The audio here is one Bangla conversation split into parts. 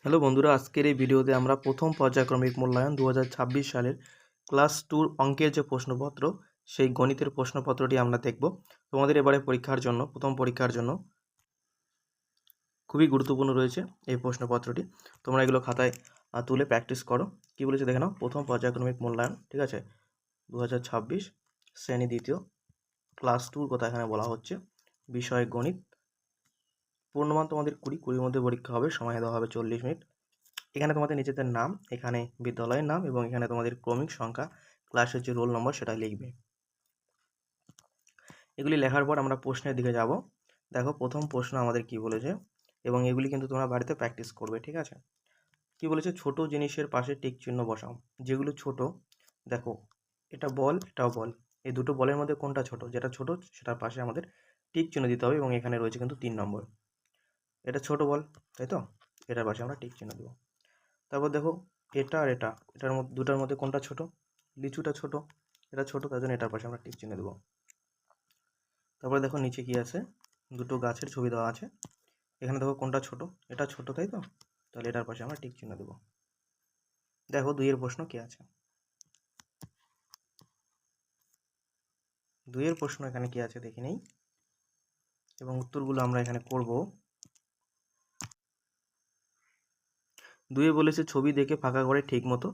হ্যালো বন্ধুরা, আজকের এই ভিডিওতে আমরা প্রথম পর্যায়ক্রমিক মূল্যায়ন 2026 সালের ক্লাস 2 অঙ্কের যে প্রশ্নপত্র, সেই গণিতের প্রশ্নপত্রটি আমরা দেখব। তোমাদের এবারে পরীক্ষার জন্য, প্রথম পরীক্ষার জন্য খুবই গুরুত্বপূর্ণ রয়েছে এই প্রশ্নপত্রটি। তোমরা এগুলো খাতায় তুলে প্র্যাকটিস করো। কি বলেছে দেখে নাও, প্রথম পর্যায়ক্রমিক মূল্যায়ন, ঠিক আছে, 2026 শ্রেণী দ্বিতীয়, ক্লাস 2 কথা এখানে বলা হচ্ছে, বিষয় গণিত। পূর্ণমান তোমাদের 20 মধ্যে পরীক্ষা হবে, সময় দেওয়া হবে 40 মিনিট। এখানে তোমাদের নিজেদের নাম, এখানে বিদ্যালয়ের নাম এবং এখানে তোমাদের ক্রমিক সংখ্যা, ক্লাসের যে রোল নম্বর সেটা লিখবে। এগুলি লেখার পর আমরা প্রশ্নের দিকে যাব। দেখো প্রথম প্রশ্ন আমাদের কি বলেছে, এবং এগুলি কিন্তু তোমরা বাড়িতে প্র্যাকটিস করবে, ঠিক আছে। কি বলেছে, ছোট জিনিসের পাশে টিক চিহ্ন বসাও। যেগুলো ছোট, দেখো এটা বল, এটাও বল, এই দুটো বলের মধ্যে কোনটা ছোট, যেটা ছোট সেটার পাশে আমাদের টিক চিহ্ন দিতে হবে, এবং এখানে রয়েছে কিন্তু 3 নম্বর। এটা ছোট বল, তাই তো, এটার পাশে আমরা টিক চিহ্ন দেবো। তারপর দেখো এটা আর এটার মধ্যে, দুটার মধ্যে কোনটা ছোট, লিচুটা ছোট, এটা ছোট, তার জন্য এটার পাশে আমরা টিক চিহ্ন দেবো। তারপরে দেখো নিচে কি আছে, দুটো গাছের ছবি দেওয়া আছে, এখানে দেখো কোনটা ছোট, এটা ছোট, তাই তো, তাহলে এটার পাশে আমরা টিক চিহ্ন দেবো। দেখো 2 এর প্রশ্ন কি আছে, 2 এর প্রশ্ন এখানে কি আছে দেখে নেই, এবং উত্তরগুলো আমরা এখানে করব। 2 বলেছে ছবি দেখে ফাঁকা করে ঠিক মতো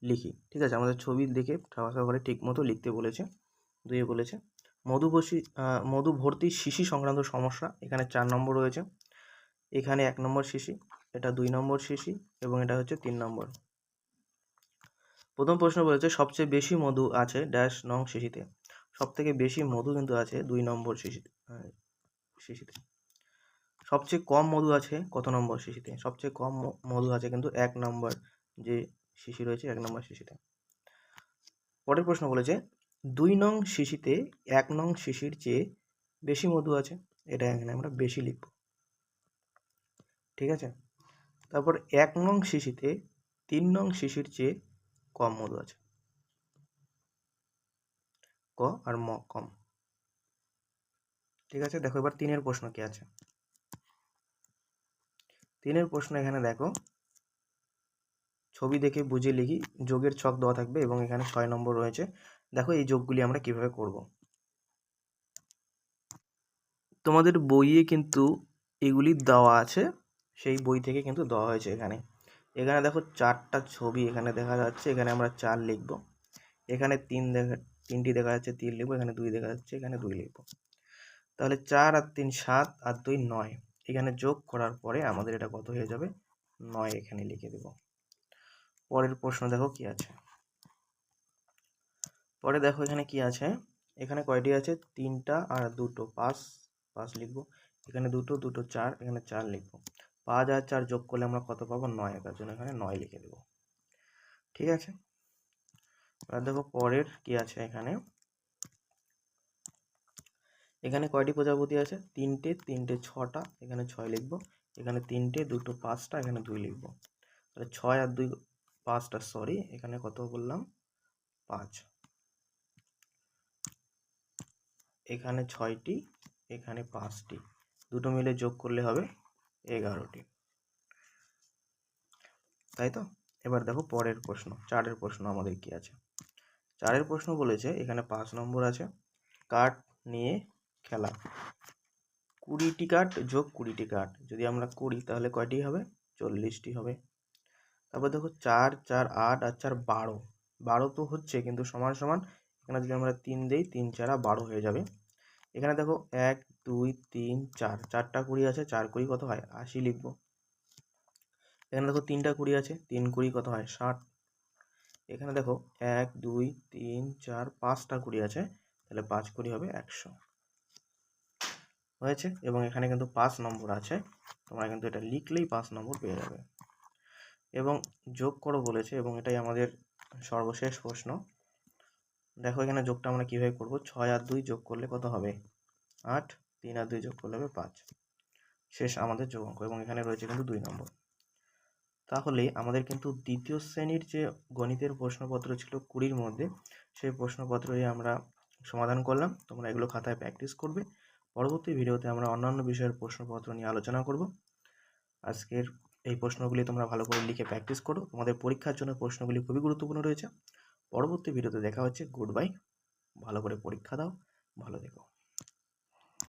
লিখি, ঠিক আছে, আমাদের ছবি দেখে ফাঁকা করে ঠিক মতো লিখতে বলেছে। 2 বলেছে মধু ভর্তি শিশি সংক্রান্ত সমস্যা, এখানে 4 নম্বর রয়েছে, এখানে 1 নম্বর শিশি, এটা 2 নম্বর শিশি, এবং এটা হচ্ছে 3 নম্বর। প্রথম প্রশ্ন বলেছে সবচেয়ে বেশি মধু আছে ড্যাশ নং শিশিতে। সব থেকে বেশি মধু কিন্তু আছে 2 নম্বর শিশিতে। সবচেয়ে কম মধু আছে কত নম্বর শিশিতে? সবচেয়ে কম মধু আছে কিন্তু 1 নম্বর যে শিশি রয়েছে, 1 নম্বর শিশিতে। পরের প্রশ্ন বলেছে 2 নং শিশিতে 1 নং শিশির চেয়ে বেশি মধু আছে, এটা এখানে আমরা বেশি লিখব, ঠিক আছে। তারপর 1 নং শিশিতে 3 নং শিশির চেয়ে কম মধু আছে, ক আর ম, কম, ঠিক আছে। দেখো এবার 3 এর প্রশ্ন কি আছে, 3 এর প্রশ্ন এখানে দেখো, ছবি দেখে বুঝে লিখি, যোগের ছক দেওয়া থাকবে, এবং এখানে 6 নম্বর রয়েছে। দেখো এই যোগগুলি আমরা কিভাবে করব। তোমাদের বইয়ে কিন্তু এগুলি দেওয়া আছে, সেই বই থেকে কিন্তু দেওয়া হয়েছে। এখানে এখানে দেখো 4টা ছবি এখানে দেখা যাচ্ছে, এখানে আমরা 4 লিখব, এখানে 3টি দেখা যাচ্ছে 3 লিখবো, এখানে 2 দেখা যাচ্ছে, এখানে 2 লিখবো। তাহলে 4 আর 3 7 আর 2 9, এখানে যোগ করার পরে আমাদের এটা কত হয়ে যাবে, 9 এখানে লিখে দেব। পরের প্রশ্ন দেখো কি আছে, পরে দেখো এখানে কি আছে, এখানে কয়টি আছে, 3টা আর 2টো, 5 লিখবো, এখানে 2টো 4, এখানে 4 লিখবো। 5 আর 4 যোগ করলে আমরা কত পাবো, 9, তার জন্য এখানে 9 লিখে দেবো, ঠিক আছে। আর দেখো পরের কি আছে, এখানে কয়টি প্রজাপতি আছে, 3টে 6টা, এখানে 6 লিখবো, এখানে 3টে 2টো 5টা, এখানে 2 লিখবো। তাহলে 6 আর 2 5টা, সরি, এখানে কত বললাম, 5, এখানে 6টি, এখানে 5টি, দুটো মিলে যোগ করলে হবে 11টি, তাই তো। এবার দেখো পরের প্রশ্ন, 4 প্রশ্ন আমাদের কি আছে। 4 প্রশ্ন বলেছে, এখানে 5 নম্বর আছে, কাঠ নিয়ে খেলা। 20টি কাঠ যোগ 20টি কাঠ, যদি আমরা করি তাহলে কয়টি হবে, 40টি হবে। তারপর দেখো 4 4 8 আর 4 12, 12 তো হচ্ছে কিন্তু সমান সমান, এখানে যদি আমরা 3 দিই, 3 4 12 হয়ে যাবে। এখানে দেখো 1 2 3 4, 4টা 20 আছে, 4 20 কত হয়, 80 লিখবো। এখানে দেখো 3টা 20 আছে, 3 20 কত হয়, 60। এখানে দেখো 1 2 3 4 5টা 20 আছে, তাহলে 5 20 হবে 100 হয়েছে। এবং এখানে কিন্তু 5 নম্বর আছে, তোমরা কিন্তু এটা লিখলেই 5 নম্বর পেয়ে যাবে। এবং যোগ করো বলেছে, এবং এটাই আমাদের সর্বশেষ প্রশ্ন। দেখো এখানে যোগটা আমরা কিভাবে করব, 6 আর 2 যোগ করলে কত হবে, 8, 3 আর 2 যোগ করলে হবে 5, শেষ আমাদের যোগ অঙ্ক। এবং এখানে রয়েছে কিন্তু 2 নম্বর। তাহলে আমাদের কিন্তু দ্বিতীয় শ্রেণীর যে গণিতের প্রশ্নপত্র ছিল 20-র মধ্যে, সেই প্রশ্নপত্রই আমরা সমাধান করলাম। তোমরা এগুলো খাতায় প্র্যাকটিস করবে। পরবর্তী ভিডিওতে আমরা অন্যান্য বিষয়ের প্রশ্নপত্র নিয়ে আলোচনা করব। আজকের এই প্রশ্নগুলি তোমরা ভালো করে লিখে প্র্যাকটিস করো। তোমাদের পরীক্ষার জন্য প্রশ্নগুলি খুবই গুরুত্বপূর্ণ রয়েছে। পরবর্তী ভিডিওতে দেখা হচ্ছে। Good bye. ভালো করে পরীক্ষা দাও, ভালো থেকো।